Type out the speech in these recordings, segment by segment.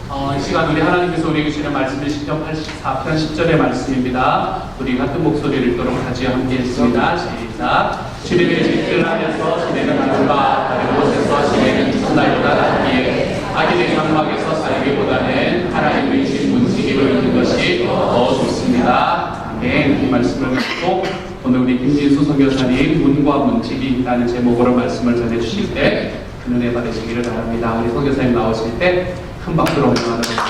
이 시간 우리 하나님께서 우리에게 주시는 말씀은 시편 84편 10절의 말씀입니다. 우리 같은 목소리를 읽도록 같이 함께 했습니다. 시작. 주님의 집들 안에서 시내는 하늘과 다른 곳에서 시내는 첫날보다 낫기에 악인의 장막에서 살기보다는 하나님의 신 문지기로 있는 것이 더 좋습니다. 아멘. 이 말씀을 듣고 오늘 우리 김진수 선교사님 문과 문지기라는 제목으로 말씀을 전해주실 때 그 은혜 받으시기를 바랍니다. 우리 선교사님 나오실 때 큰 박수로 환영하도록 하겠습니다.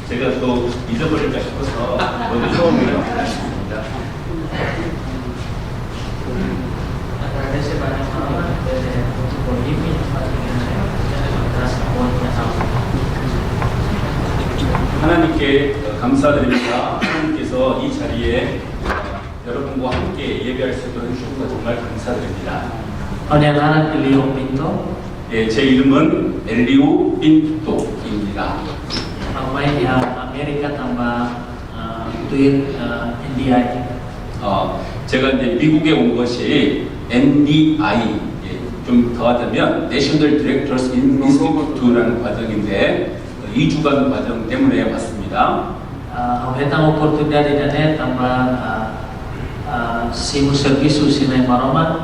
제가 또 잊어버릴까 싶어서 먼저 처음으로 하겠습니다. 하나님께 감사드립니다. 하나님께서 이 자리에 여러분과 함께 예배할 수 있도록 해주셔서 정말 감사드립니다. Anak Elio Pinto, 예, 제 이름은 엘리우 빈토입니다. main di Amerika tambah tweet NDI. 제가 이제 미국에 온 것이 NDI, 좀 더 하자면 National Directors Institute라는 과정인데 2주간 과정 때문에 왔습니다. Hetang oportunidade dan tambah simu serviço Sinai Maroman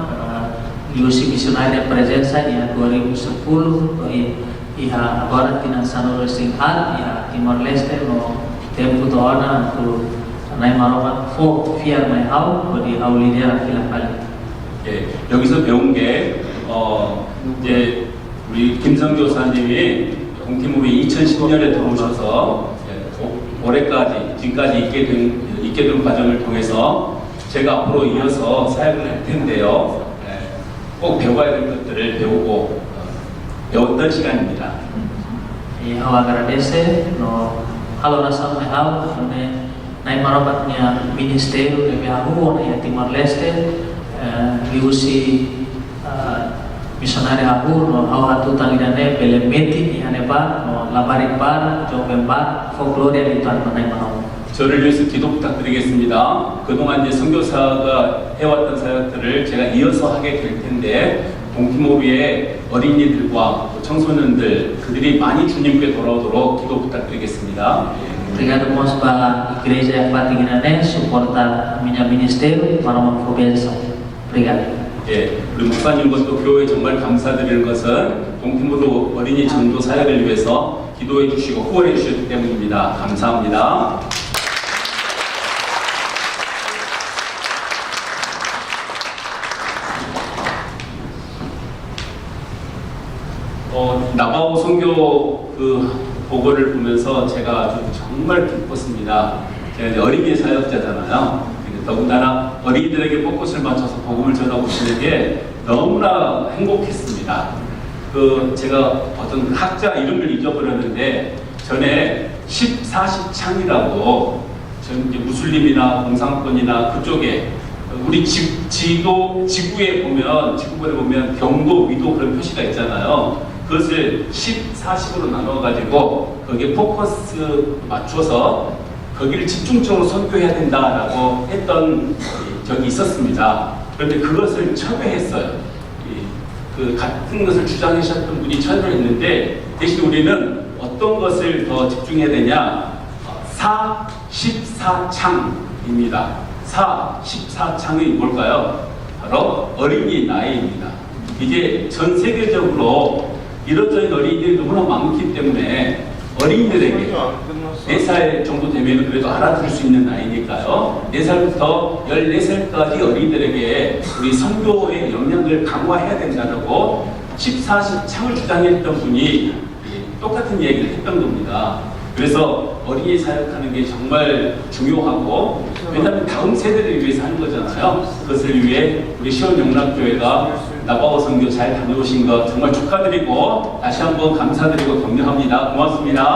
Yusi Missionária Presença ia 2010 ia agora tinha San Luis ia Timor Leste no tempo do ano tu Nai Maroman fo fiar mai hau di hau lider filapali. 예, 여기서 배운 게 이제 우리 김성교사님이 동티모비 2010년에 들어오셔서 올해까지 지금까지 있게 된 과정을 통해서 제가 앞으로 이어서 사역을 할 텐데요. 꼭 배워야 될 것들을 배우고 배웠던 시간입니다. Hau agradece no halo rasa mai hau ne Nai Maromannya Ministério de Hau na Timor Leste Yusi Missionária Hau no hau hatu tangidane belemeti ihanebar no labarimbar jomembar folklore di Tuhan Nai Maroman. 저를 위해서 기도 부탁드리겠습니다. 그동안 이제 선교사가 해왔던 사역들을 제가 이어서 하게 될 텐데 동티모르의 어린이들과 청소년들 그들이 많이 주님께 돌아오도록 기도 부탁드리겠습니다. Obrigado, irmãos, para a igreja Patignané, suportar a minha ministério para uma convenção. Obrigado. 예, 우리 목사님과 또 교회 정말 감사드리는 것은 동티모르 어린이 전도 사역을 위해서 기도해 주시고 후원해 주셨기 때문입니다. 감사합니다. 나바오 선교 그 보고를 보면서 제가 아주 정말 기뻤습니다. 제가 이제 어린이 사역자잖아요. 더군다나 어린이들에게 벚꽃을 맞춰서 복음을 전하고시는 게 너무나 행복했습니다. 제가 어떤 학자 이름을 잊어버렸는데 전에 14시창이라고 이제 무슬림이나 공산권이나 그쪽에 우리 지구에 보면 경도, 위도 그런 표시가 있잖아요. 그것을 10, 40으로 나눠가지고 거기에 포커스 맞춰서 거기를 집중적으로 선교해야 된다라고 했던 적이 있었습니다. 그런데 그것을 철회했어요. 그 같은 것을 주장하셨던 분이 철회를 했는데 대신 우리는 어떤 것을 더 집중해야 되냐? 4, 14창입니다. 4, 14창이 뭘까요? 바로 어린이날입니다. 이제 전 세계적으로 이런저런 어린이들이 너무나 많기 때문에 어린이들에게 4살 정도 되면 그래도 알아들을 수 있는 나이니까요. 4살부터 14살까지 어린이들에게 우리 선교의 역량을 강화해야 된다고 14창을 주장했던 분이 똑같은 얘기를 했던 겁니다. 그래서 어린이 사역하는 게 정말 중요하고 왜냐하면 다음 세대를 위해서 하는 거잖아요. 그것을 위해 우리 시온영락교회가 나바오 선교 잘 다녀오신 것 정말 축하드리고 다시 한번 감사드리고 격려합니다. 고맙습니다.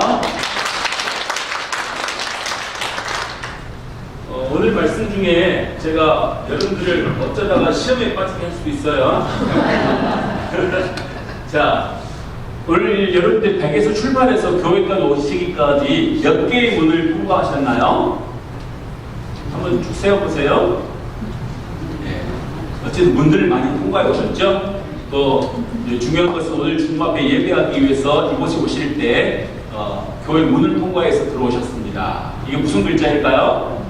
오늘 말씀 중에 제가 여러분들을 어쩌다가 시험에 빠지게 할 수도 있어요. 자, 오늘 여러분들 댁에서 출발해서 교회까지 오시기까지 몇 개의 문을 통과하셨나요? 한번 쭉 세어보세요. 어쨌든 문들을 많이 통과해 오셨죠? 또 중요한 것은 오늘 주님 앞에 예배하기 위해서 이곳에 오실 때 교회 문을 통과해서 들어오셨습니다. 이게 무슨 글자일까요?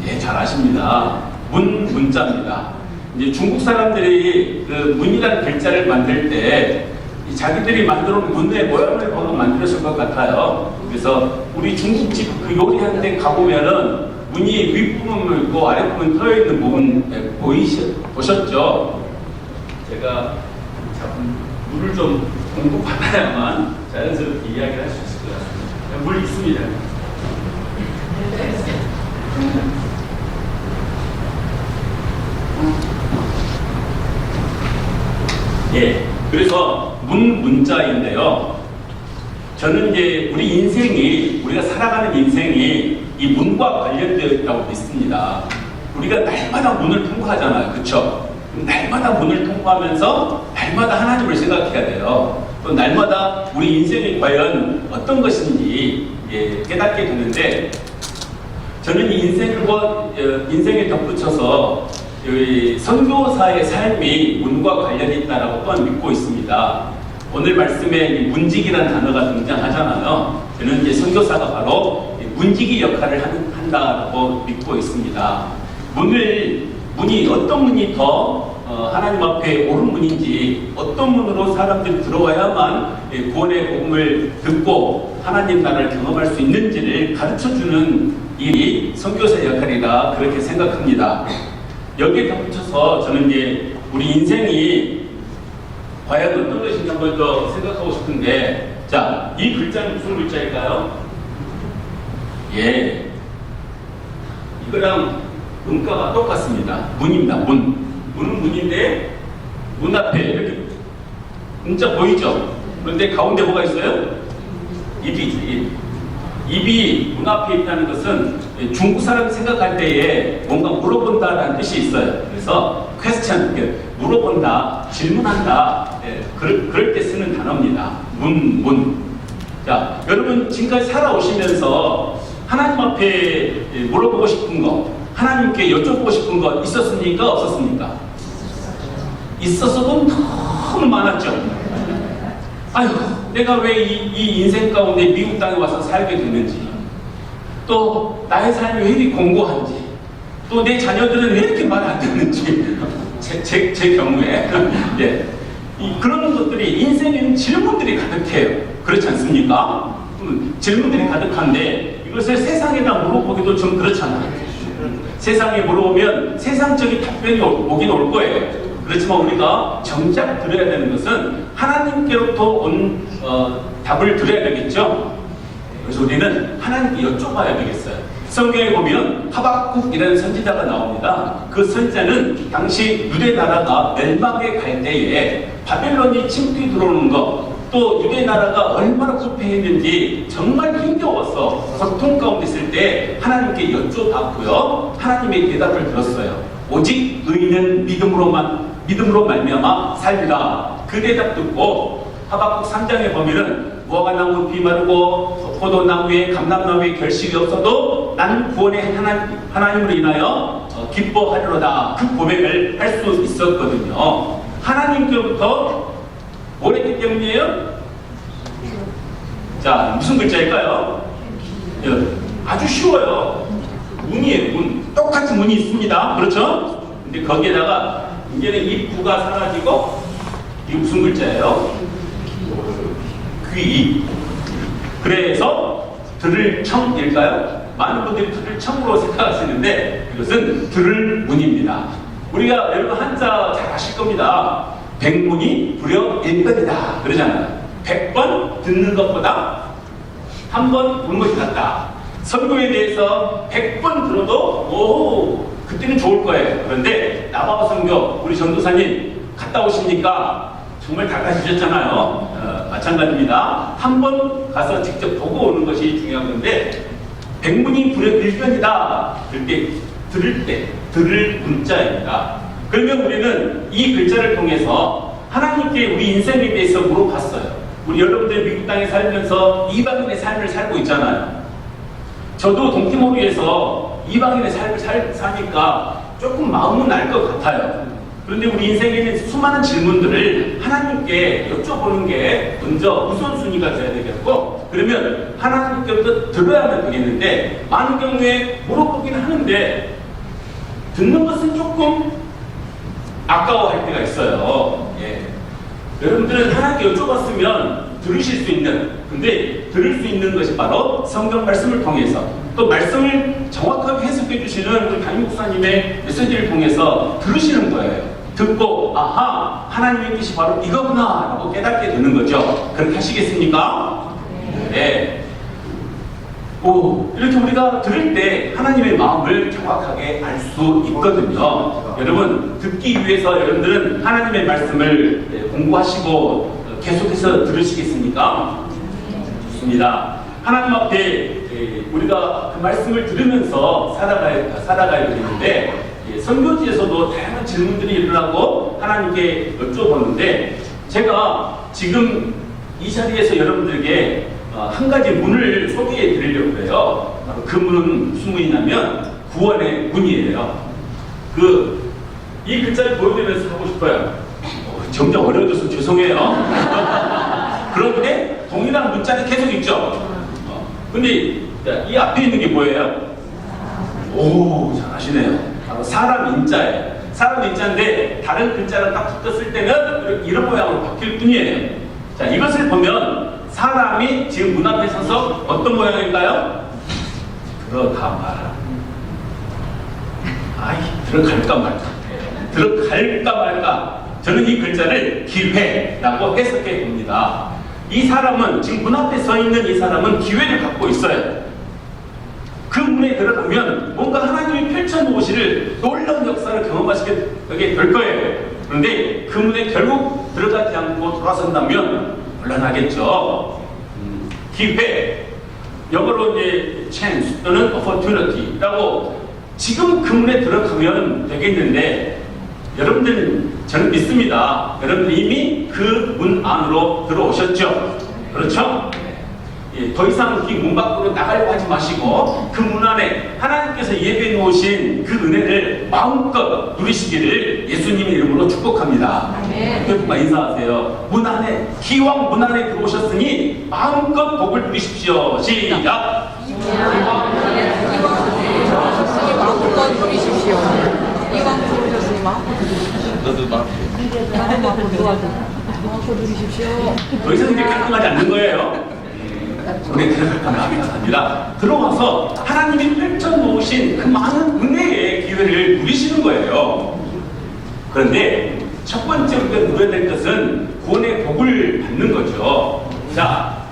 예, 잘 아십니다. 문자입니다. 이제 중국 사람들이 그 문이라는 글자를 만들 때 자기들이 만들어 놓은 문의 모양을 보고 만들었을 것 같아요. 그래서 우리 중국집 그 요리하는 데 가보면은 문이 윗부분은 있고 아랫부분 트여 있는 부분 보셨죠? 제가 물을 좀 공급받아야만 자연스럽게 이야기를 할 수 있을 것 같습니다. 물 있습니다. 예, 그래서 문자인데요. 저는 이제 우리 인생이, 우리가 살아가는 인생이 이 문과 관련되어 있다고 믿습니다. 우리가 날마다 문을 통과하잖아요. 그쵸? 날마다 문을 통과하면서 날마다 하나님을 생각해야 돼요. 또 날마다 우리 인생이 과연 어떤 것인지 깨닫게 되는데, 저는 이 인생에 덧붙여서 선교사의 삶이 문과 관련이 있다고 또한 믿고 있습니다. 오늘 말씀에 문지기라는 단어가 등장하잖아요. 저는 이제 선교사가 바로 문지기 역할을 한다고 믿고 있습니다. 문이 어떤 문이 더 하나님 앞에 옳은 문인지, 어떤 문으로 사람들이 들어와야만 구원의 복음을 듣고 하나님 나라를 경험할 수 있는지를 가르쳐주는 일이 선교사 역할이다, 그렇게 생각합니다. 여기에 덧붙여서 저는 이제 우리 인생이 과연 어떤 것인지 한 번 더 생각하고 싶은데, 자, 이 글자는 무슨 글자일까요? 예, 이거랑 문자가 똑같습니다. 문입니다. 문은 문인데 문 앞에 이렇게 문자 보이죠? 그런데 가운데 뭐가 있어요? 입이지. 입이 문 앞에 있다는 것은 중국 사람이 생각할 때에 뭔가 물어본다라는 뜻이 있어요. 그래서 question, 물어본다, 질문한다, 그럴 때 쓰는 단어입니다. 문. 자, 여러분 지금까지 살아오시면서 하나님 앞에 물어보고 싶은 거, 하나님께 여쭤보고 싶은 거 있었습니까? 없었습니까? 있었어도 너무 많았죠. 아유, 내가 왜 이 인생 가운데 미국 땅에 와서 살게 됐는지, 또 나의 삶이 왜 이렇게 공고한지, 또 내 자녀들은 왜 이렇게 말 안 듣는지, 제 경우에 그런 것들이, 인생에는 질문들이 가득해요. 그렇지 않습니까? 질문들이 가득한데 이것을 세상에다 물어보기도 좀 그렇잖아요. 세상에 물어보면 세상적인 답변이 오긴 올 거예요. 그렇지만 우리가 정작 드려야 되는 것은 하나님께로부터 온 답을 드려야 되겠죠. 그래서 우리는 하나님께 여쭤봐야 되겠어요. 성경에 보면 하박국이라는 선지자가 나옵니다. 그 선지자는 당시 유대 나라가 멸망에 갈 때에 바벨론이 침투해 들어오는 것, 또 유대 나라가 얼마나 부패했는지 정말 힘겨워서 고통 가운데 있을 때 하나님께 여쭤봤고요. 하나님의 대답을 들었어요. 오직 의인은 믿음으로 말미암아 살리라. 그 대답 듣고 하박국 3장에 보면은 무화과나무 비 마르고 포도나무에 감람나무에 결실이 없어도 나는 구원의 하나님으로 인하여 기뻐하리로다. 그 고백을 할 수 있었거든요. 하나님께로부터 뭘 했기 때문이에요? 자, 무슨 글자일까요? 아주 쉬워요. 문이에요. 문. 똑같은 문이 있습니다. 그렇죠? 근데 거기에다가 이제는 이 부가 사라지고, 이게 무슨 글자예요? 귀. 그래서 들을 청일까요? 많은 분들이 들을 청으로 생각하시는데 이것은 들을 문입니다. 우리가 여러분 한자 잘 아실 겁니다. 백문이 불여 일변이다 그러잖아요. 100번 듣는 것보다 한 번 보는 것이 낫다. 선교에 대해서 100번 들어도 그때는 좋을 거예요. 그런데 나바바 선교 우리 전도사님 갔다 오십니까? 정말 다 가시셨잖아요. 마찬가지입니다. 한 번 가서 직접 보고 오는 것이 중요한 건데, 백문이 불여 일변이다. 그때 들을 문자입니다. 그러면 우리는 이 글자를 통해서 하나님께 우리 인생에 대해서 물어봤어요. 우리 여러분들 미국 땅에 살면서 이방인의 삶을 살고 있잖아요. 저도 동티모르에서 이방인의 삶을 사니까 조금 마음은 알 것 같아요. 그런데 우리 인생에는 수많은 질문들을 하나님께 여쭤보는 게 먼저 우선순위가 돼야 되겠고, 그러면 하나님께부터 들어야만 되겠는데, 많은 경우에 물어보기는 하는데 듣는 것은 조금 아까워할 때가 있어요. 예. 여러분들은 하나님께 여쭤봤으면 들으실 수 있는, 근데 들을 수 있는 것이 바로 성경 말씀을 통해서, 또 말씀을 정확하게 해석해 주시는 우리 담임 목사님의 메시지를 통해서 들으시는 거예요. 듣고 아하, 하나님의 뜻이 바로 이거구나 라고 깨닫게 되는 거죠. 그렇게 하시겠습니까? 네. 오, 이렇게 우리가 들을 때 하나님의 마음을 정확하게 알 수 있거든요. 여러분, 듣기 위해서 여러분들은 하나님의 말씀을 공부하시고 계속해서 들으시겠습니까? 좋습니다. 하나님 앞에 우리가 그 말씀을 들으면서 살아가야 되는데, 선교지에서도 다양한 질문들이 일어나고 하나님께 여쭤보는데, 제가 지금 이 자리에서 여러분들에게 한 가지 문을 소개해 드리려고 해요. 바로 그 문은 무슨 문이냐면 구원의 문이에요. 이 글자를 보여드리면서 하고 싶어요. 점점 어려워져서 죄송해요. 그런데 동일한 문자는 계속 있죠. 근데 이 앞에 있는 게 뭐예요? 오, 잘하시네요. 바로 사람 인자예요. 사람 인자인데 다른 글자를 딱 붙었을 때는 이런 모양으로 바뀔 뿐이에요. 자, 이것을 보면 사람이 지금 문 앞에 서서 어떤 모양일까요? 들어가 말아. 아이, 들어갈까 말까. 들어갈까 말까. 저는 이 글자를 기회라고 해석해 봅니다. 이 사람은, 지금 문 앞에 서 있는 이 사람은 기회를 갖고 있어요. 그 문에 들어가면 뭔가 하나님이 펼쳐놓으실 놀라운 역사를 경험하시게 될 거예요. 그런데 그 문에 결국 들어가지 않고 돌아선다면 곤란하겠죠. 기회, 영어로 이제 chance 또는 opportunity라고, 지금 그 문에 들어가면 되겠는데, 여러분들, 저는 믿습니다. 여러분들 이미 그 문 안으로 들어오셨죠? 그렇죠? 예, 더 이상 이 문 밖으로 나가려고 하지 마시고 그 문 안에 하나님께서 예배해 놓으신 그 은혜를 마음껏 누리시기를 예수님의 이름으로 축복합니다. 여러분과 인사하세요. 문 안에, 기왕 문 안에 들어오셨으니 마음껏 복을 누리십시오. 시작! 마음껏 누리십시오. 이왕 들어오셨으니 마음껏 누리십시오. 더 이상 이제 깔끔하지 않는 거예요. 우리 들어갈까면 합니다. 들어와서 하나님이 펼쳐놓으신 그 많은 은혜의 기회를 누리시는 거예요. 그런데 첫 번째 우리가 누려야 될 것은 구원의 복을 받는 거죠. 자,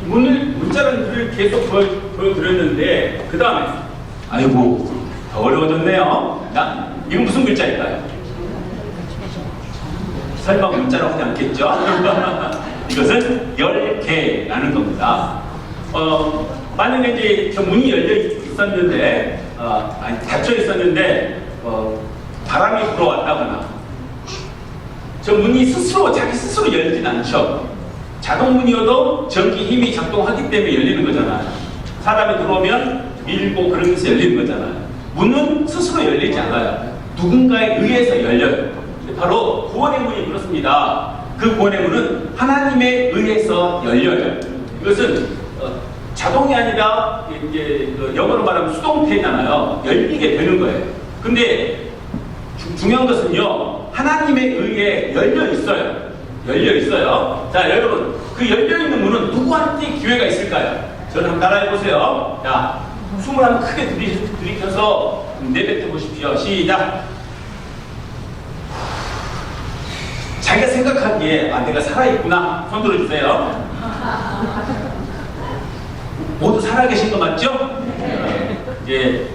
문자라는 글을 계속 보여드렸는데, 그 다음에, 아이고, 더 어려워졌네요. 자, 이건 무슨 글자일까요? 설마 문자로 하지 않겠죠? 이것은 열개라는 겁니다. 만약에 이제 저 문이 열려 있었는데, 닫혀 있었는데, 바람이 불어왔다거나, 저 문이 자기 스스로 열리진 않죠. 자동문이어도 전기 힘이 작동하기 때문에 열리는 거잖아요. 사람이 들어오면 밀고 그러면서 열리는 거잖아요. 문은 스스로 열리지 않아요. 누군가에 의해서 열려요. 바로 구원의 문이 그렇습니다. 그 구원의 문은 하나님에 의해서 열려요. 이것은 자동이 아니라 이제 영어로 말하면 수동태잖아요. 열리게 되는 거예요. 근데 중요한 것은요, 하나님에 의해 열려 있어요. 열려 있어요. 자, 여러분, 그 열려 있는 문은 누구한테 기회가 있을까요? 저를 한번 따라해 보세요. 자, 숨을 한번 크게 들이켜서 내뱉어 보십시오. 시작. 자기가 생각하기에 내가 살아있구나. 손 들어주세요. 모두 살아계신 거 맞죠? 네. 이제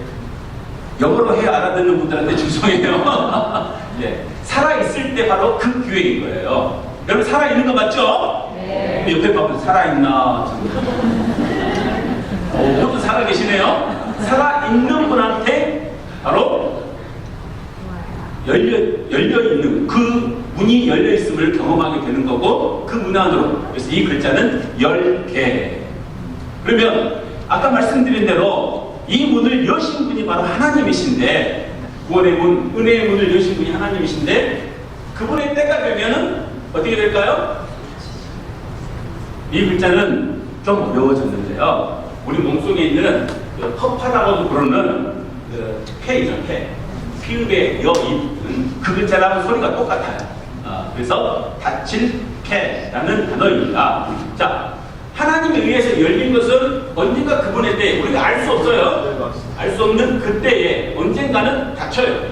영어로 해야 알아듣는 분들한테 죄송해요. 네. 살아있을 때 바로 그 기회인 거예요. 여러분 살아있는 거 맞죠? 네. 옆에 봐도 살아있나? 모두 살아계시네요. 살아있는 분한테 바로 열려있는 그 문이 열려있음을 경험하게 되는 거고, 그 문 안으로, 그래서 이 글자는 10개. 그러면 아까 말씀드린 대로 이 문을 여신 분이 바로 하나님이신데, 구원의 문, 은혜의 문을 여신 분이 하나님이신데 그분의 때가 되면은 어떻게 될까요? 이 글자는 좀 어려워졌는데요. 우리 몸속에 있는 그 허파라고도 부르는 그 폐이죠, 폐. 피읍의 여, 이, 그 글자랑 소리가 똑같아요. 그래서 닫힐 폐라는 단어입니다. 자, 하나님에 의해서 열린 것은 언젠가 그분의 때에 우리가 알 수 없어요. 알 수 없는 그때에 언젠가는 닫혀요.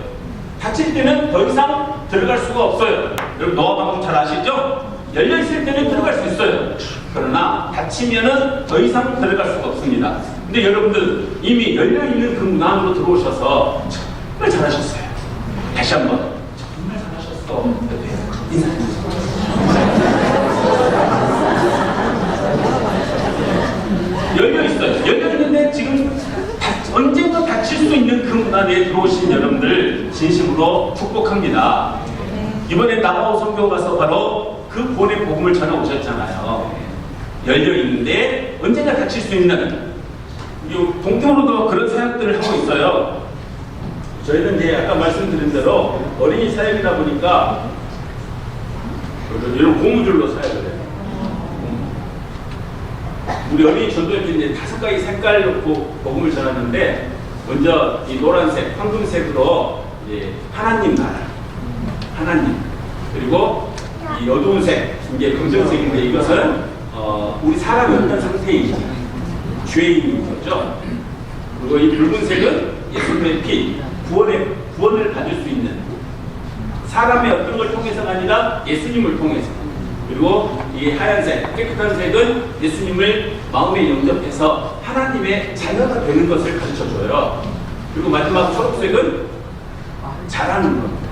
닫힐 때는 더 이상 들어갈 수가 없어요. 여러분 노아 방송 잘 아시죠? 열려있을 때는 들어갈 수 있어요. 그러나 닫히면은 더 이상 들어갈 수가 없습니다. 근데 여러분들 이미 열려있는 그 문 안으로 들어오셔서 정말 잘하셨어요. 다시 한번 정말 잘하셨어. 인사해주세요. 열려있어요. 열려있는데 지금 언젠가 닫힐 수 있는 그 문 안에 들어오신 여러분들 진심으로 축복합니다. 이번에 나바오 선교 가서 바로 그 구원의 복음을 전해 오셨잖아요. 열려있는데 언젠가 닫힐 수 있는 동태으로도 그런 사역들을 하고 있어요. 저희는 이제 아까 말씀드린 대로 어린이 사역이다 보니까 이런 고무줄로 사역을 해요. 우리 어린이 전도회 때 이제 5가지 색깔 놓고 복음을 전하는데 먼저 이 노란색, 황금색으로 이제 하나님 나라, 하나님, 그리고 이 어두운 색, 이게 검정색인데 이것은 우리 사람이 어떤 상태인지 죄인인 거죠. 그리고 이 붉은색은 예수님의 피, 구원을 받을 수 있는 사람의 어떤 걸 통해서가 아니라 예수님을 통해서. 그리고 이 하얀색, 깨끗한 색은 예수님을 마음에 영접해서 하나님의 자녀가 되는 것을 가르쳐줘요. 그리고 마지막 초록색은 잘하는 겁니다.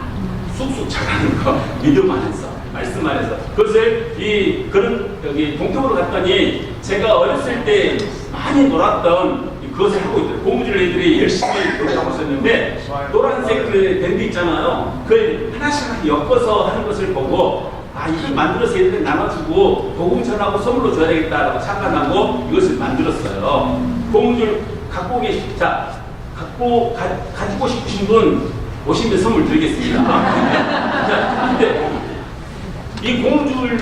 쑥쑥 잘하는 거, 믿음 안에서, 말씀 안에서. 그것을 그런 여기 동쪽으로 갔더니 제가 어렸을 때 많이 놀았던 그것을 하고 있더라고요. 고무줄 애들이 열심히 하고 있었는데 노란색 그 밴드 있잖아요. 그걸 하나씩 엮어서 하는 것을 보고 이걸 만들어서 애들한테 나눠주고 복음 전하고 선물로 줘야 되겠다라고 착각하고 이것을 만들었어요. 고무줄 갖고 가지고 싶으신 분 오시면 선물 드리겠습니다. 자, 근데 이 고무줄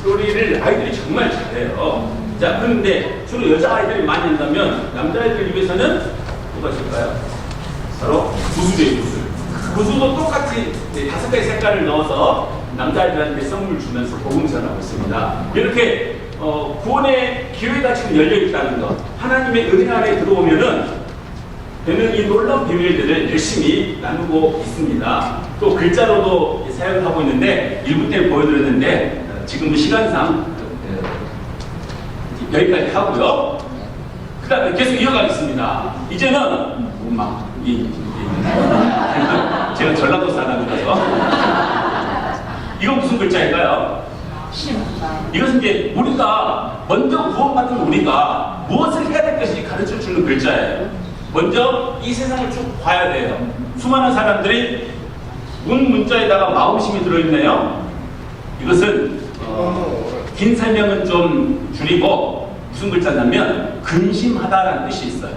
놀이를 아이들이 정말 잘해요. 자, 그런데 주로 여자아이들이 많이 한다면 남자아이들 입에서는 뭐가 있을까요? 바로 구슬이에요, 구슬. 구슬도 똑같이 5가지 색깔을 넣어서 남자아이들한테 선물 주면서 복음 전하고 있습니다. 이렇게 구원의 기회가 지금 열려있다는 것, 하나님의 은혜 안에 들어오면은 되는 이 놀라운 비밀들을 열심히 나누고 있습니다. 또 글자로도 사용을 하고 있는데 1부 때 보여드렸는데 지금 시간상 여기까지 하고요. 그 다음에 계속 이어가겠습니다. 이제는 제가 전라도 사람이라서 이건 무슨 글자일까요? 이것은 이제 우리가 먼저 구원받은 우리가 무엇을 해야 될 것인지 가르쳐주는 글자예요. 먼저 이 세상을 쭉 봐야 돼요. 수많은 사람들이 문자에다가 마음심이 들어있네요. 이것은 긴 설명은 좀 줄이고 무슨 글자냐면 근심하다라는 뜻이 있어요.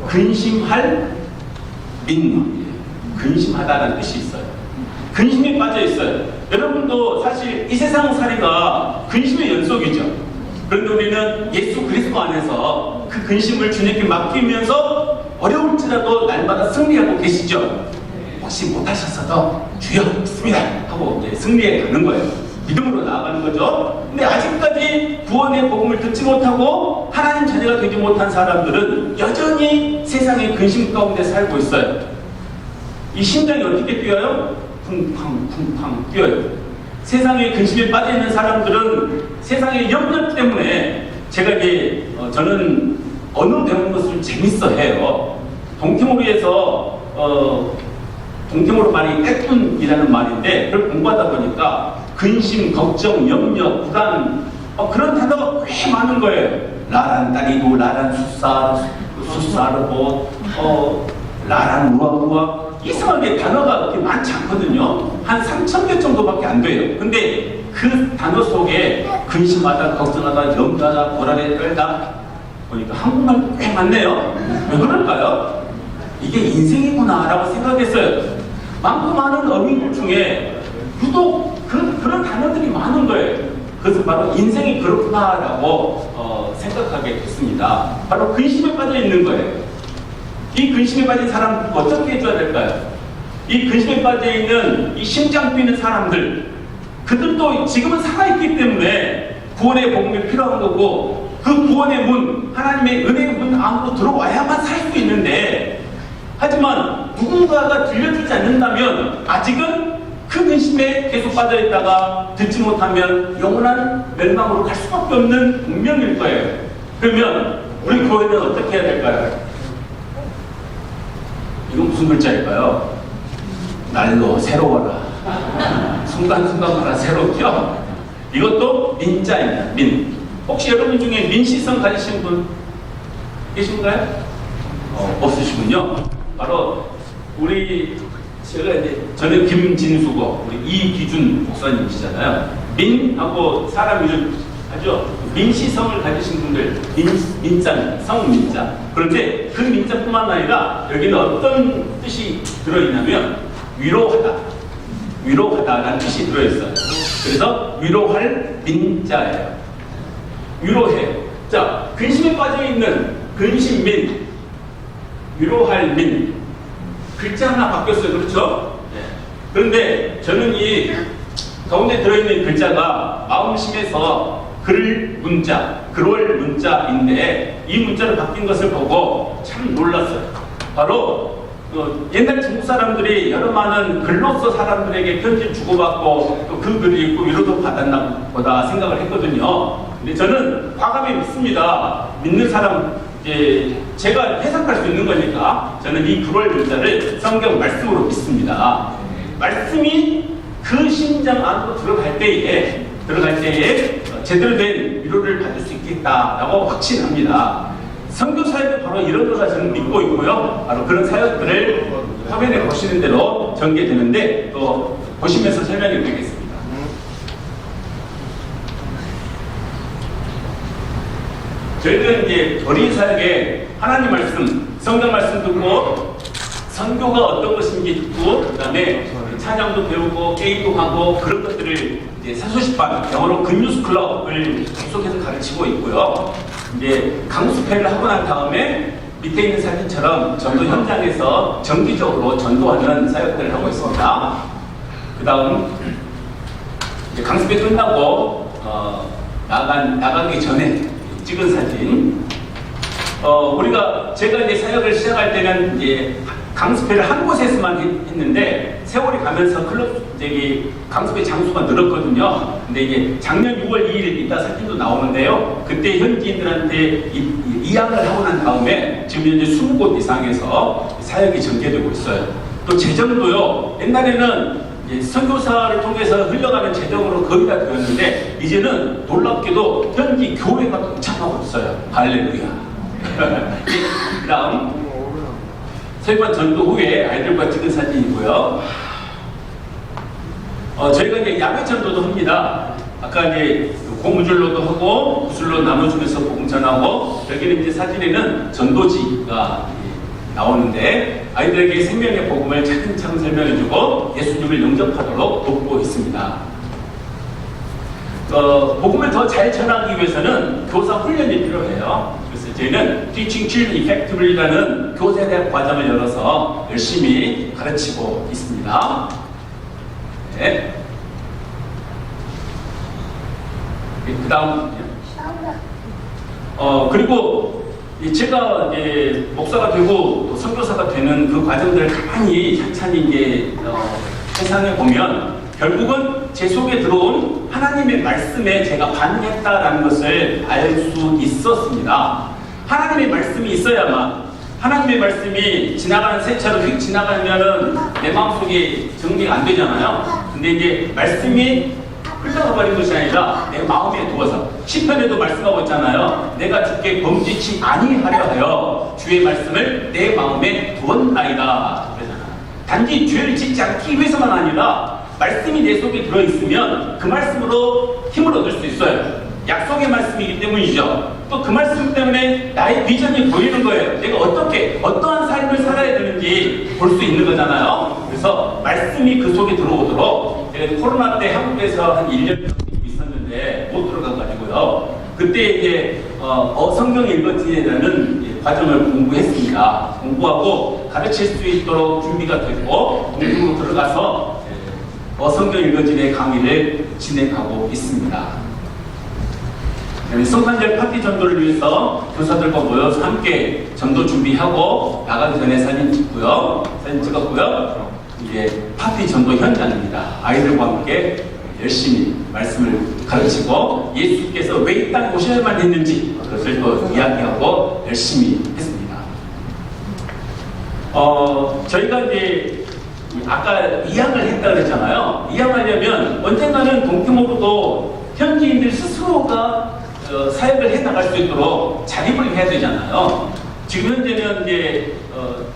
근심할 민망, 근심하다라는 뜻이 있어요. 근심에 빠져 있어요. 여러분도 사실 이 세상 살이가 근심의 연속이죠. 그런데 우리는 예수 그리스도 안에서 그 근심을 주님께 맡기면서 어려울지라도 날마다 승리하고 계시죠. 혹시 못하셨어도 주여 믿습니다 하고 이제 승리해 가는 거예요. 믿음으로 나아가는 거죠. 근데 아직까지 구원의 복음을 듣지 못하고 하나님 자녀가 되지 못한 사람들은 여전히 세상의 근심 가운데 살고 있어요. 이 심장이 어떻게 뛰어요? 쿵팡쿵팡 뛰어요. 세상의 근심에 빠져있는 사람들은 세상의 염려 때문에 제가 이제 저는 언어 배우는 것을 재밌어 해요. 동티모르에서 동티모르 말이 태쿤이라는 말인데 그걸 공부하다 보니까 근심, 걱정, 염려, 불안 그런 단어가 꽤 많은 거예요. 라란 다리도, 라란 수사르고 라란 우아우아 이상하게 단어가 그렇게 많지 않거든요. 한 3,000개 정도밖에 안 돼요. 근데 그 단어 속에 근심하다, 걱정하다, 염려하다, 불안에 떨다 보니까 한국말도 꽤 많네요. 왜 그럴까요? 이게 인생이구나라고 생각했어요. 많고 많은 어민들 중에 유독 그런 단어들이 많은 거예요. 그래서 바로 인생이 그렇구나라고 생각하게 됐습니다. 바로 근심에 빠져 있는 거예요. 이 근심에 빠진 사람 어떻게 해줘야 될까요? 이 근심에 빠져 있는 이 심장 뛰는 사람들, 그들도 지금은 살아있기 때문에 구원의 복음이 필요한 거고, 그 구원의 문, 하나님의 은혜의 문 안으로 들어와야만 살 수 있는데, 하지만 누군가가 들려주지 않는다면 아직은 그 근심에 계속 빠져있다가 듣지 못하면 영원한 멸망으로 갈 수밖에 없는 운명일 거예요. 그러면 우리 교회는 어떻게 해야 될까요? 이건 무슨 글자일까요? 날로 새로워라. 순간순간마다 새롭죠? 이것도 민자입니다. 민. 혹시 여러분 중에 민시성 가지신 분 계신가요? 없으시군요. 바로 저는 김진수고 우리 이기준 목사님이시잖아요. 민하고 사람 이름 하죠. 민시성을 가지신 분들, 민자, 성민자. 그런데 그 민자뿐만 아니라 여기는 어떤 뜻이 들어있냐면 위로하다, 위로하다라는 뜻이 들어있어요. 그래서 위로할 민자예요. 위로해. 자, 근심에 빠져있는 근심민, 위로할 민. 글자 하나 바뀌었어요. 그렇죠? 네. 그런데 저는 이 가운데 들어있는 글자가 마음심에서 글 문자, 그럴 문자인데 이 문자로 바뀐 것을 보고 참 놀랐어요. 바로 옛날 중국 사람들이 여러 많은 글로써 사람들에게 편지를 주고받고 또 그 글을 읽고 위로도 받았나 보다 생각을 했거든요. 근데 저는 과감히 믿습니다. 믿는 사람, 제가 해석할 수 있는 거니까 저는 이 그럴 문자를 성경 말씀으로 믿습니다. 말씀이 그 심장 안으로 들어갈 때에 제대로 된 위로를 받을 수 있겠다라고 확신합니다. 선교 사역이 바로 이런 거가 저는 믿고 있고요. 바로 그런 사역들을 화면에 보시는 대로 전개되는데 또 보시면서 설명해 드리겠습니다. 저희들은 이제 어린 사역에 하나님 말씀, 성경 말씀 듣고 선교가 어떤 것인지 듣고 그 다음에 찬양도 배우고 게임도 하고 그런 것들을 이제 사소식반, 영어로 굿뉴스 클럽을 계속해서 가르치고 있고요. 이제 강수패를 하고 난 다음에 밑에 있는 사진처럼 전도 현장에서 정기적으로 전도하는 사역들을 하고 있습니다. 그 다음 강수패 끝나고 나가기 전에 찍은 사진. 제가 이제 사역을 시작할 때는 이제 강습회를 한 곳에서만 했는데 세월이 가면서 강습회 장수가 늘었거든요. 근데 이제 작년 6월 2일 이따 사진도 나오는데요. 그때 현지인들한테 이양을 하고 난 다음에 지금 현재 20곳 이상에서 사역이 전개되고 있어요. 또 재정도요. 옛날에는 선교사를 통해서 흘러가는 재정으로 거의 다 되었는데 이제는 놀랍게도 현지 교회가 동참하고 있어요. 할렐루야. 그 다음 세관 전도 후에 아이들과 찍은 사진이고요. 저희가 이제 야외 전도도 합니다. 아까 이제 고무줄로도 하고 구슬로 나눠주면서 복음 전하고 여기는 이제 사진에는 전도지가 나오는데 아이들에게 생명의 복음을 차근차근 설명해주고 예수님을 영접하도록 돕고 있습니다. 복음을 더 잘 전하기 위해서는 교사 훈련이 필요해요. 그래서 저희는 Teaching Children Effectively라는 교사에 대한 과정을 열어서 열심히 가르치고 있습니다. 네. 그 다음 그리고 제가 이제 목사가 되고 선교사가 되는 그 과정들을 가만히 찬찬히 이제 세상에 보면 결국은 제 속에 들어온 하나님의 말씀에 제가 반응했다라는 것을 알 수 있었습니다. 하나님의 말씀이 있어야만 하나님의 말씀이 지나가는 새처럼 휙 지나가면은 내 마음속에 정리가 안 되잖아요. 근데 이제 말씀이 흘러가 버린 것이 아니라 내 마음에 두어서 시편에도 말씀하고 있잖아요. 내가 주께 범죄치 아니하려 하여 주의 말씀을 내 마음에 두었나이다. 단지 죄를 짓지 않기 위해서만 아니라 말씀이 내 속에 들어있으면 그 말씀으로 힘을 얻을 수 있어요. 약속의 말씀이기 때문이죠. 또 그 말씀 때문에 나의 비전이 보이는 거예요. 내가 어떠한 삶을 살아야 되는지 볼 수 있는 거잖아요. 그래서 말씀이 그 속에 들어오도록 제가 코로나 때 한국에서 한 1년 정도 있었는데 못 들어가가지고요. 그때 이제 성경 읽어지라는 과정을 공부했습니다. 공부하고 가르칠 수 있도록 준비가 되고 공부로 들어가서 성경 읽어진의 강의를 진행하고 있습니다. 성탄절 파티 전도를 위해서 교사들과 모여서 함께 전도 준비하고 나가기 전에 사진 찍었고요. 이제 파티 전도 현장입니다. 아이들과 함께 열심히 말씀을 가르치고 예수께서 왜 이 땅에 오셔야만 했는지 그것을 또 이야기하고 열심히 했습니다. 저희가 이제 아까 이양을 했다 그랬잖아요. 이양하려면 언젠가는 동티모르도 현지인들 스스로가 사역을 해 나갈 수 있도록 자립을 해야 되잖아요. 지금 현재는 이제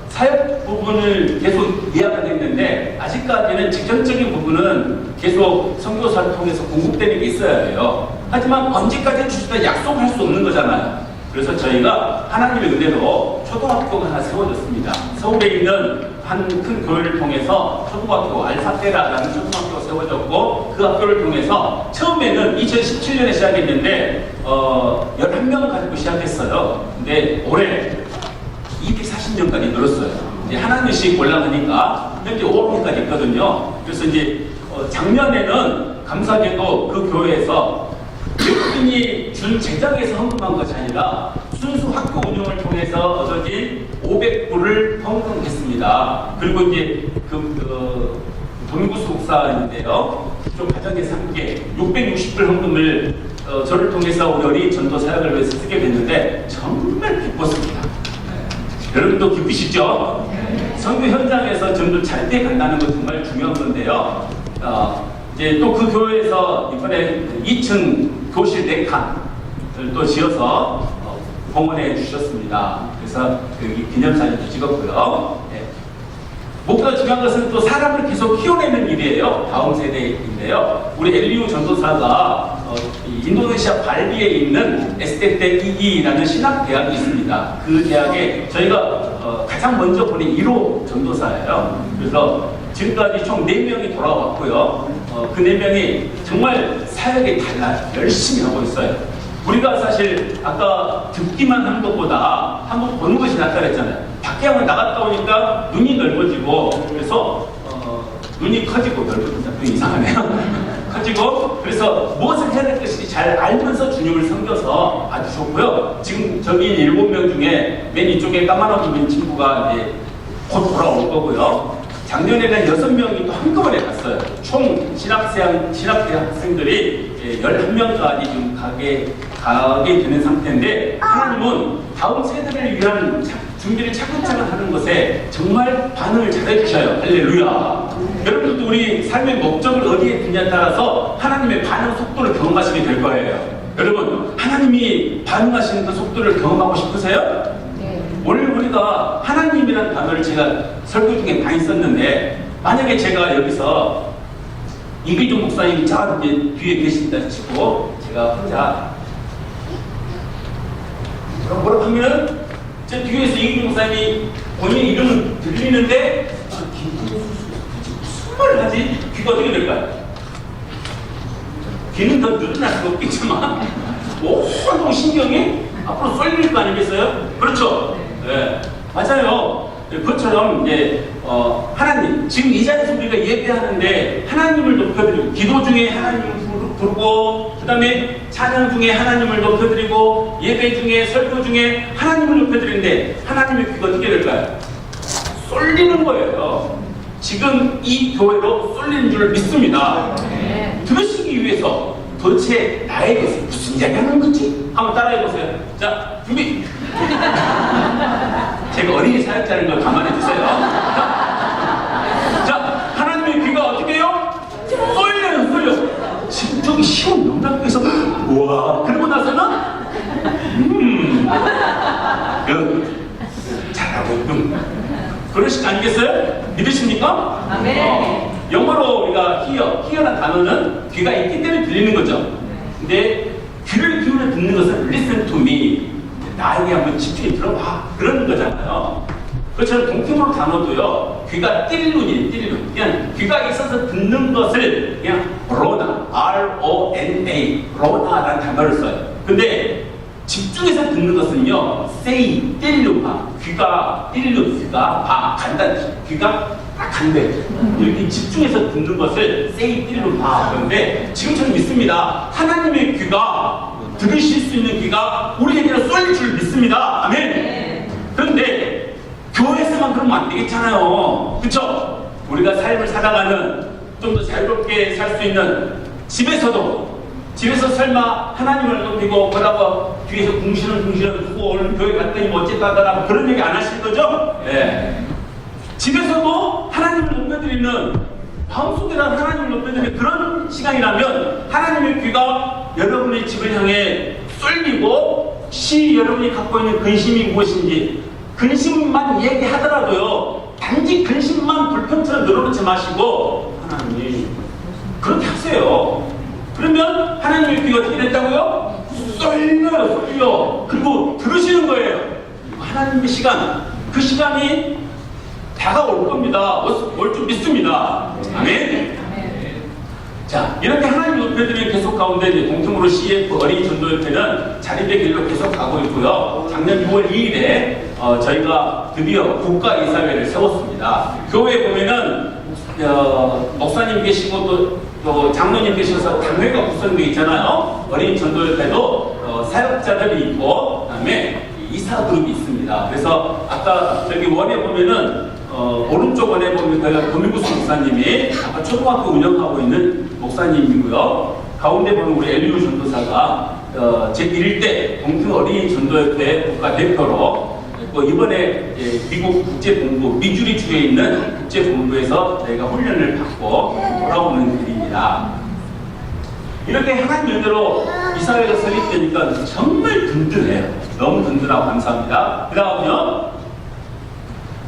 사역 부분을 계속 이야기가 됐는데 아직까지는 직접적인 부분은 계속 선교사를 통해서 공급되는 게 있어야 해요. 하지만 언제까지 주시다 약속할 수 없는 거잖아요. 그래서 저희가 하나님의 은혜로 초등학교가 하나 세워졌습니다. 서울에 있는 한 큰 교회를 통해서 초등학교 알파테라라는 초등학교가 세워졌고 그 학교를 통해서 처음에는 2017년에 시작했는데 11명 가지고 시작했어요. 근데 올해 240명까지 늘었어요. 이제 하나님씩 올라가니까 현재 500명까지 있거든요. 그래서 이제 작년에는 감사하게도 그 교회에서 외국인이 준 제작에서 헌금한 것이 아니라 순수 학교 운영을 통해서 얻어진 500불을 헌금했습니다. 그리고 이제 동구수국사인데요. 좀 가정에서 함께 660불 헌금을 저를 통해서 우리 어린이 전도 사역을 위해서 쓰게 됐는데 정말 기뻤습니다. 여러분도 기쁘시죠? 선교 현장에서 전도 잘 때 간다는 건 정말 중요한 건데요. 이제 또 그 교회에서 이번에 2층 교실 4칸을 또 지어서 공헌해 주셨습니다. 그래서 여기 기념사진도 찍었고요. 네. 무엇보다 중요한 것은 또 사람을 계속 키워내는 일이에요. 다음 세대인데요. 우리 엘리우 전도사가 인도네시아 발리에 있는 STTE라는 신학대학이 있습니다. 그 대학에 저희가 가장 먼저 보낸 1호 전도사예요. 그래서 지금까지 총 4명이 돌아왔고요. 그 4명이 정말 사역에 열심히 하고 있어요. 우리가 사실 아까 듣기만 하는 것보다 한번 보는 것이 낫다 그랬잖아요. 밖에 한번 나갔다 오니까 눈이 넓어지고 그래서 눈이 커지고 넓어진다. 또 이상하네요. 커지고 그래서 무엇을 해야 될 것인지 잘 알면서 주님을 섬겨서 아주 좋고요. 지금 저기 7명 중에 맨 이쪽에 까만 옷 입은 친구가 이제 곧 돌아올 거고요. 작년에는 6명이 또 한꺼번에 갔어요. 총 신학대 학생들이 11명까지 좀 가게 되는 상태인데 하나님은 다음 세대를 위한 준비를 차근차근 하는 것에 정말 반응을 잘해 주셔요. 할렐루야. 여러분들도 우리 삶의 목적을 어디에 두냐에 따라서 하나님의 반응 속도를 경험하시게 될 거예요. 여러분, 하나님이 반응하시는 그 속도를 경험하고 싶으세요? 네. 오늘 우리가 하나님이라는 단어를 제가 설교 중에 많이 썼는데 만약에 제가 여기서 이기종 목사님이 저 뒤에 계신다 치고 제가 혼자 뭐라고 하면 제 뒤에서 이기종 목사님이 본인 이름을 들리는데 무슨 말을 하지? 귀가 어떻게 될까요? 귀는 더 늘어날 수가 없겠지만 온통 신경이 앞으로 쏠릴 거 아니겠어요? 그렇죠? 네, 맞아요. 그것처럼 이제 하나님 지금 이 자리에서 우리가 예배하는데 하나님을 높여드리고 기도 중에 하나님을 부르고 그 다음에 찬양 중에 하나님을 높여드리고 예배 중에 설교 중에 하나님을 높여드리는데 하나님의 귀가 어떻게 될까요? 쏠리는 거예요. 지금 이 교회로 쏠리는 줄 믿습니다. 들으시기 위해서 도대체 나에 대해서 무슨 이야기 하는 거지? 한번 따라해보세요. 자, 준비! 제가 어린이 사역자는 걸 감안해 주세요. 자, 하나님의 귀가 어떻게 해요? 쏠려. 지금 저기 쉬운 명당에서 우와. 그러고 나서는 잘하고 있군. 그러시지 않겠어요? 믿으십니까? 아멘. 영어로 우리가 hear라는 단어는 귀가 있기 때문에 들리는 거죠. 근데 귀를 듣는 것을 listen to me. 나에게 한번 집중해 들어봐. 그런 거잖아요. 그렇지만 동태문어 단어도요, 귀가 띨룬이에요, 띨룬. 그냥 귀가 있어서 듣는 것을 그냥 로나, R-O-N-A, 로나라는 단어를 써요. 근데 집중해서 듣는 것은요, say, 띨룬, 귀가, 띨룬, 귀가, 간다, 귀가 딱 간대. 이렇게 집중해서 듣는 것을 say, 띨룬, 그런데 지금처럼 믿습니다. 하나님의 귀가, 들으실 수 있는 귀가 우리에게는 쏠릴 줄 믿습니다. 아멘. 그런데 교회에서만 그러면 안 되겠잖아요. 그쵸? 우리가 삶을 살아가는 좀 더 자유롭게 살 수 있는 집에서 설마 하나님을 높이고 뭐라고 뒤에서 궁시렁궁시렁 하고 오늘 교회 갔더니 뭐 어쨌다더라 그런 얘기 안 하실 거죠? 예. 집에서도 하나님을 높여드리는 마음속에다 하나님을 높여드리는 그런 시간이라면 하나님의 귀가 여러분의 집을 향해 쏠리고 여러분이 갖고 있는 근심이 무엇인지 근심만 얘기하더라도요, 단지 근심만 불평처럼 늘어놓지 마시고 하나님 그렇게 하세요. 그러면 하나님의 귀가 어떻게 됐다고요? 쏠려. 그리고 들으시는 거예요. 하나님의 시간, 그 시간이 다가올 겁니다. 올 줄 믿습니다. 아멘. 자, 이렇게 하나님 높여드리는 계속 가운데 이제 동통으로 CF 어린이 전도협회는 자립의 길로 계속 가고 있고요. 작년 6월 2일에 저희가 드디어 국가이사회를 세웠습니다. 교회에 보면은 목사님 계시고 또 장로님 계셔서 당회가 구성되어 있잖아요. 어린이 전도협회도 사역자들이 있고 그다음에 이사 그룹이 있습니다. 그래서 아까 저기 원에 보면은 오른쪽 원에 보면 도미구스 목사님이 아까 초등학교 운영하고 있는 목사님이고요. 가운데 보면 우리 엘리우 전도사가 제1대 동태 어린이 전도협회 국가대표로 이번에 미국 국제본부 미주리 주에 있는 국제본부에서 저희가 훈련을 받고 돌아오는 길입니다. 이렇게 하나님 은혜로 이사회가 설립되니까 정말 든든해요. 너무 든든하고 감사합니다. 그 다음은요,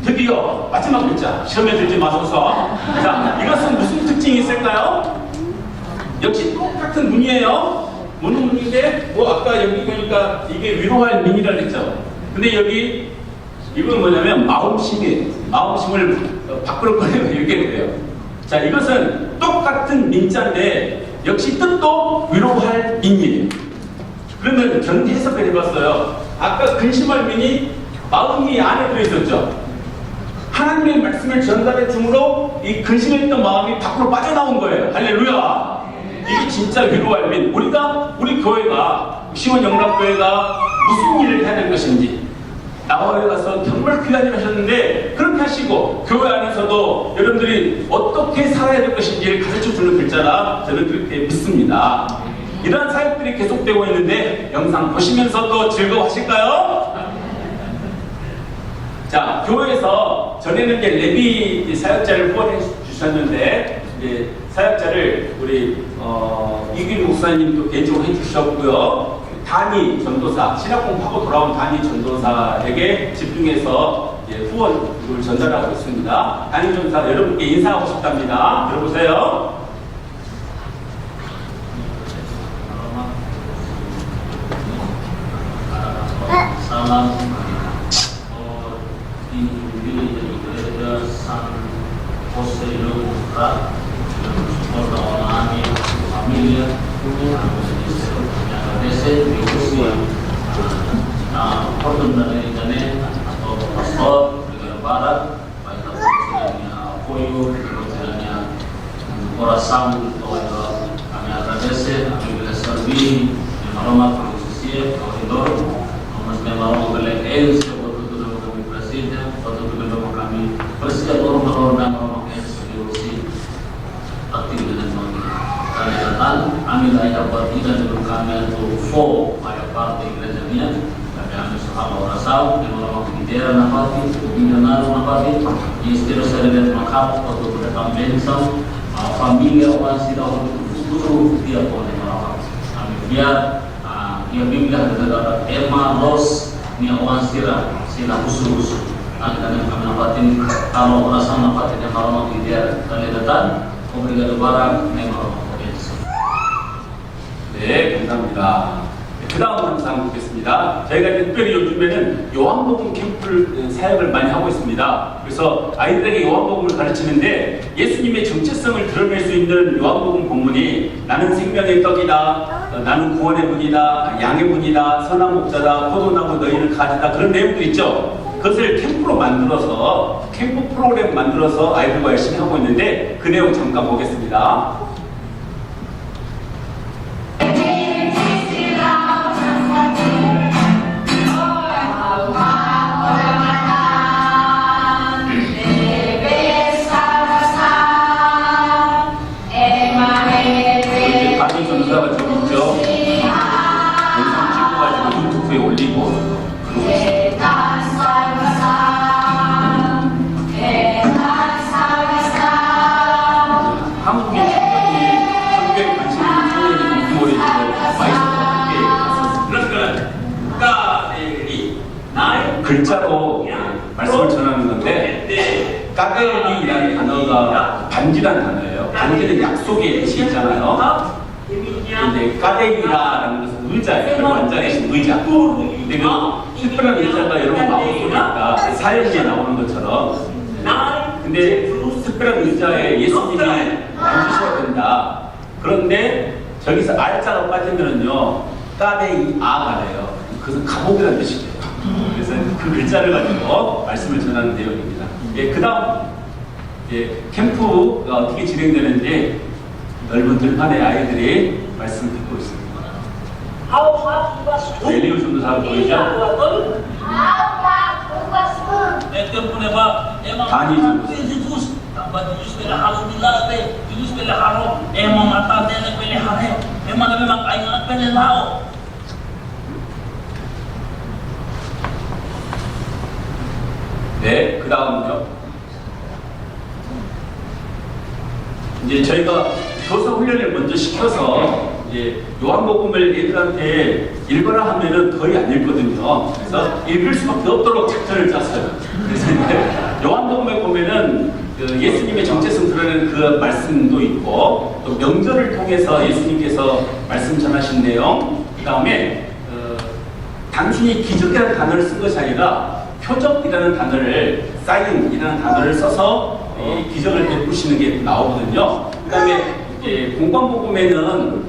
드디어 마지막 글자 시험에 들지 마소서. 자, 이것은 무슨 특징이 있을까요? 역시 똑같은 문이에요. 무는 문인데 뭐 아까 여기 보니까 이게 위로할 민이라 그랬죠. 근데 여기 이건 뭐냐면 마음심이에요. 마음심을 밖으로 꺼내고 이렇게 돼요. 자, 이것은 똑같은 민자인데 역시 뜻도 위로할 민이에요. 그러면 견디 해석을 해봤어요. 아까 근심할 민이 마음이 안에 들어있었죠. 하나님의 말씀을 전달해 줌으로 이 근심했던 마음이 밖으로 빠져나온 거예요. 할렐루야. 이게 진짜 위로할 민. 우리 교회가 시원영락교회가 무슨 일을 해야 될 것인지 나와에 가서 정말 귀한 일을 하셨는데 그렇게 하시고 교회 안에서도 여러분들이 어떻게 살아야 될 것인지를 가르쳐주는 글자라 저는 그렇게 믿습니다. 이러한 사역들이 계속되고 있는데 영상 보시면서도 즐거워하실까요? 자, 교회에서 전에는 이제 레비 사역자를 후원해 주셨는데 이제 사역자를 우리 이규 목사님도 개인적으로 해주셨고요. 단위 전도사, 신학 공부하고 돌아온 단위 전도사에게 집중해서 후원을 전달하고 있습니다. 단위 전도사 여러분께 인사하고 싶답니다. 들어보세요. San Jose Lutra, orang-orang familia, desa Portugal ini atau pastor negara barat, baik istilahnya apoyo, istilahnya orasan atau kami ada desa, kami bisa servi, memang posisi koridor, memang boleh kami presiden, waktu kami presiden orang-orang institusi aktif dengan kami. Kadang kami layak parti dan kami itu for pada parti kerajaan. Kami sahab orasal, memang kita na parti, bina na parti. Istilah saya makap atau berkam bensam, familia orang sida futuro dia pun orang. Kami biar dia bimlah dengan Emma Ross ni orang sila khusus. Karena kami nampatin kalau orasal nampatin yang orang dia kalian obrigado barang memang. 네, 감사합니다. 그 다음 영상 보겠습니다. 저희가 특별히 요즘에는 요한복음 캠프를 사역을 많이 하고 있습니다. 그래서 아이들에게 요한복음을 가르치는데 예수님의 정체성을 드러낼 수 있는 요한복음 본문이 나는 생명의 떡이다, 나는 구원의 문이다, 양의 문이다, 선한 목자다, 포도나무 너희는 가지다, 그런 내용들 있죠. 그것을 캠프로 만들어서 캠프 프로그램 만들어서 아이들과 열심히 하고 있는데 그 내용 잠깐 보겠습니다. 강의 전사가 좀 있죠. 영상 찍어가지고 유튜브에 올리고 그러고 있습니다. 한국의 청년이 관심 있는 청년이 동물에 마이스터와 함께 갔었습니다. 그러니까 까데리 글자로 말씀을 전하는 건데 까데리라는 단어가 반지란 단어예요. 반지는 약속의 뜻이 있잖아요. 근데 까데리라는 것은 의자예요. 여러분 앉아 계신 의자. 근데 그 특별한 의자가 여러분 마음속에 있다. 사연기에 나오는 것처럼. 근데 특별한 의자에 예수님이 앉으셔야 된다. 그런데 저기서 알자가 빠지면은요, 까데이아가 돼요. 그것은 감옥이라는 뜻이에요. 그래서 그 글자를 가지고 말씀을 전하는 내용입니다. 예, 그 다음, 예, 캠프가 어떻게 진행되는지 넓은 들판의 아이들이 말씀 듣고 있습니다. 멜리오 전도사가 보이죠? 다니 전도사. 네, 그 다음은요. 이제 저희가 교사 훈련을 먼저 시켜서 이제 요한복음을 애들한테 읽어라 하면은 거의 안 읽거든요. 그래서 읽을 수밖에 없도록 작전을 짰어요. 그래서 이제 요한복음에 보면은 그 예수님의 정체성 드러내는 그 말씀도 있고 또 명절을 통해서 예수님께서 말씀 전하신 내용, 그 다음에 단순히 기적이라는 단어를 쓴 것이 아니라 표적이라는 단어를, 사인이라는 단어를 써서 기적을 베푸시는 게 나오거든요. 그 다음에 공관복음에는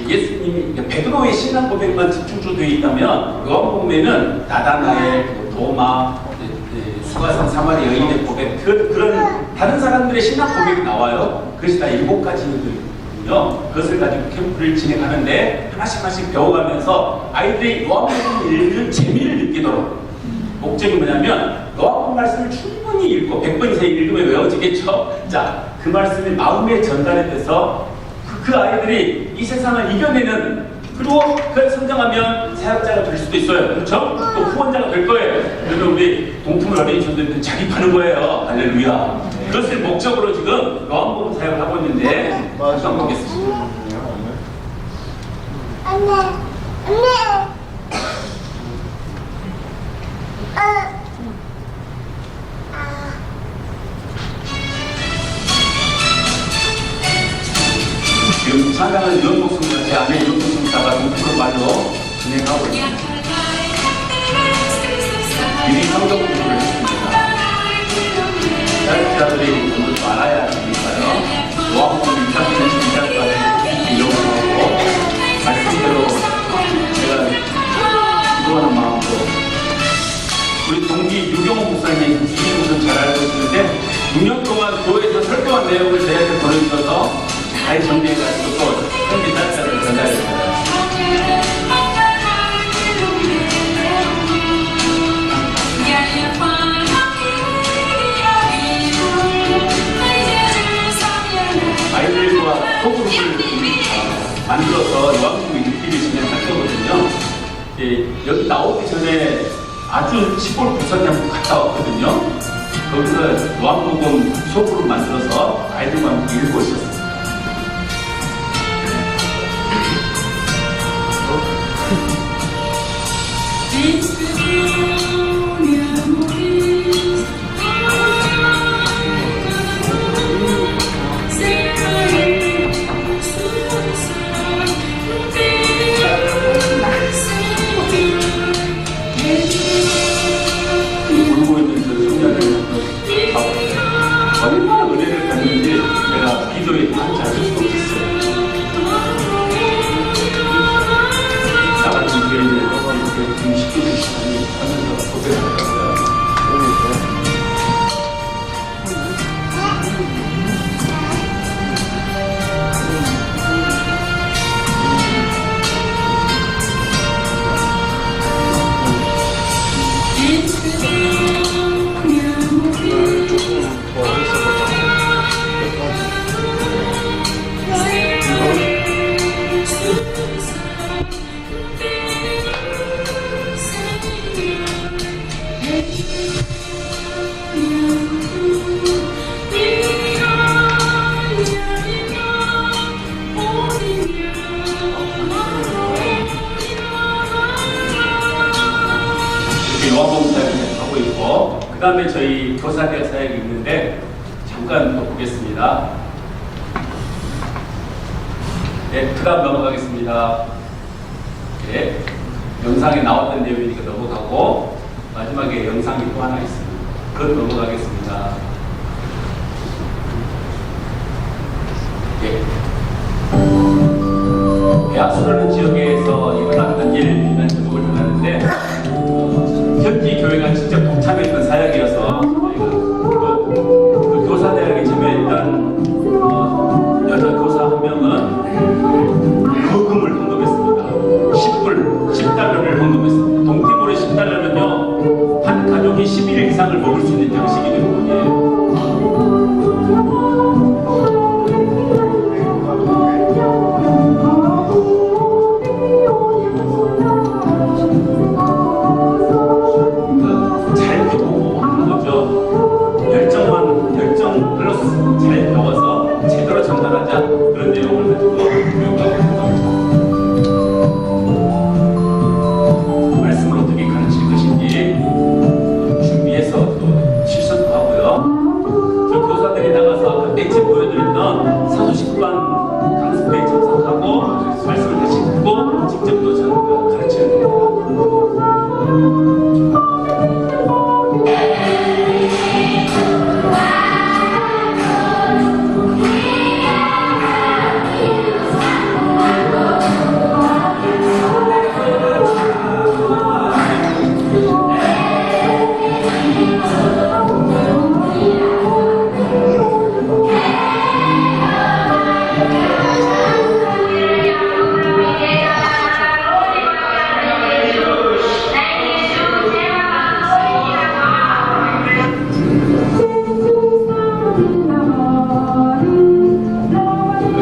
예수님이 베드로의 신앙 고백만 집중적으로 되어 있다면 요한복음에는 나다나엘, 도마, 수가성 사마리 여인의 고백, 그런 다른 사람들의 신앙 고백이 나와요. 그것이 다 7가지거든요. 그것을 가지고 캠프를 진행하는데 하나씩 배워가면서 아이들이 요한복음을 읽는 재미를 느끼도록, 목적이 뭐냐면 요한복음 말씀을 충분히 읽고 100번 이상 읽으면 외워지겠죠. 자, 그 말씀이 마음에 전달이 돼서 그 아이들이 이 세상을 이겨내는, 그리고 그 성장하면 사역자가 될 수도 있어요. 그렇죠? 또 후원자가 될 거예요. 그러면 우리 동품을 어린이 전도인들 자립하는 거예요. 할렐루야. 그것을 목적으로 지금 요한복음 사역을 하고 있는데 잠깐 보겠습니다. 지금 찬양은 연복성사, 제 안에 연복성사가 동프로 말로 진행하고 있습니다. 미리 성경 공부를 했습니다. 사역자들이 오늘 알아야 되니까요. 요한복음 1장부터 12장까지 이용하고 말씀대로 제가 기도하는 마음으로 우리 동기 유경호 목사님 이 분은 잘 알고 있는데 6년 동안 교회에서 설교한 내용을 저희한테 보내주셔서 잘 정리해가지고 또 현지 사역자를 전달했어요. 아이들과 소그룹을 만들어서 요한복음 읽기를 진행할 거거든요. 여기 나오기 전에 아주 시골 부산에 한번 갔다 왔거든요. 거기서 요한복음 소그룹 만들어서 아이들과 함께 읽고 있었습니다. 다음에 저희 교사대학 사역이 있는데 잠깐 또 보겠습니다. 네, 그 다음 넘어가겠습니다. 네, 영상에 나왔던 내용이니까 넘어가고 마지막에 영상이 또 하나 있습니다. 그것 넘어가겠습니다. 네. 대학수라는 지역에서 일어났던 일을 제목을 전하는데 현지 교회가 직접 동참했던 사역이어서 저희가 그 교사대학에 참여했던 여자 교사 한 명은 거금을 헌금했습니다. 10달러를 헌금했습니다. 동티모르 10달러면요 한 가족이 10일 이상을 먹을 수 있는 양식이 되는 거예요. 잘 배우고 거죠. 열정 플러스 잘 배워서 제대로 전달하자 그런 내용을 가지고 교육하고 있습니다. 말씀을 어떻게 가르칠 것인지 준비해서 또 실습도 하고요. 저 교사들이 나가서 아까 벤치 보여드렸던 사도식반 강습회에 참석하고 말씀을 다시 듣고 직접 또 저희가 가르치는 겁니다.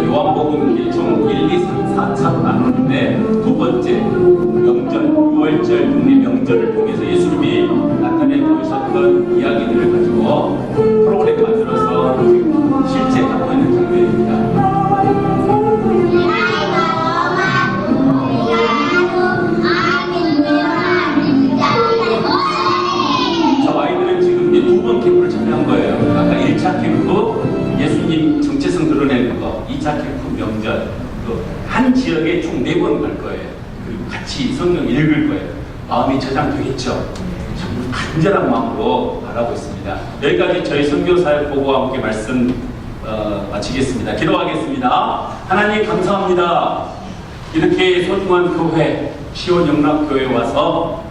요한복음 1총 1, 2, 3, 4차로 나누는데 두 번째 명절, 6월절 국내 명절을 통해서 예수님이 나타내 보이셨던 이야기들을 가지고 프로그램 만들어서 실제 하고 있는 장면입니다. 저 아이들은 지금 이제 2번 캠프를 참여한 거예요. 아까 1차 캠프 예수님 정체성 드러내는 거, 2차 캠프 명절, 한 지역에 총 4번 갈 거예요. 그리고 같이 성경 읽을 거예요. 마음이 저장되겠죠. 정말 간절한 마음으로 바라고 있습니다. 여기까지 저희 선교사역 보고와 함께 말씀 마치겠습니다. 기도하겠습니다. 하나님 감사합니다. 이렇게 소중한 교회, 시온영락교회에 와서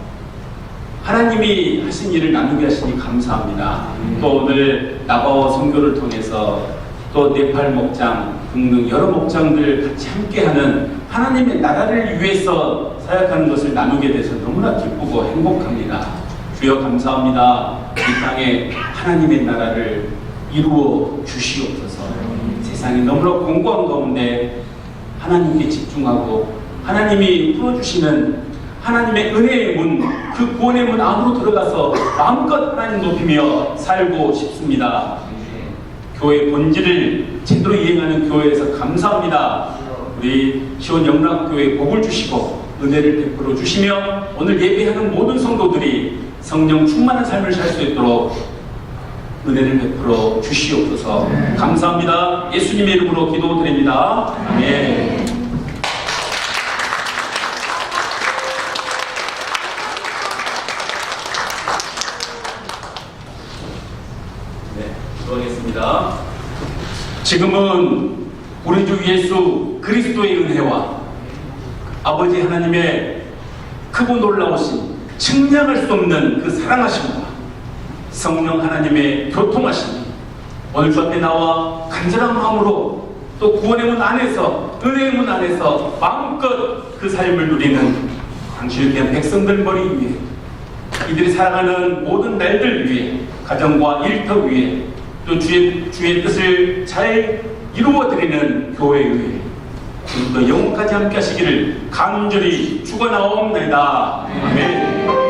하나님이 하신 일을 나누게 하시니 감사합니다. 또 오늘 나바오 선교를 통해서 또 네팔 목장 등등 여러 목장들 같이 함께하는 하나님의 나라를 위해서 사역하는 것을 나누게 돼서 너무나 기쁘고 행복합니다. 주여 감사합니다. 이 땅에 하나님의 나라를 이루어 주시옵소서. 세상이 너무나 공고한 가운데 하나님께 집중하고 하나님이 풀어주시는 하나님의 은혜의 문, 그 구원의 문 안으로 들어가서 마음껏 하나님 높이며 살고 싶습니다. 교회 본질을 제대로 이행하는 교회에서 감사합니다. 우리 시온영락교회 복을 주시고 은혜를 베풀어 주시며 오늘 예배하는 모든 성도들이 성령 충만한 삶을 살 수 있도록 은혜를 베풀어 주시옵소서. 감사합니다. 예수님의 이름으로 기도드립니다. 아멘. 기도하겠습니다. 지금은 우리 주 예수 그리스도의 은혜와 아버지 하나님의 크고 놀라우신 측량할 수 없는 그 사랑하심과 성령 하나님의 교통하심, 오늘 주 앞에 나와 간절한 마음으로 또 구원의 문 안에서 은혜의 문 안에서 마음껏 그 삶을 누리는 당신을 위한 백성들 머리 위에 이들이 살아가는 모든 날들 위에 가정과 일터 위에 또 주의 뜻을 잘 이루어드리는 교회 위에 지금부터 영원까지 함께 하시기를 간절히 축원하옵나이다. 아멘.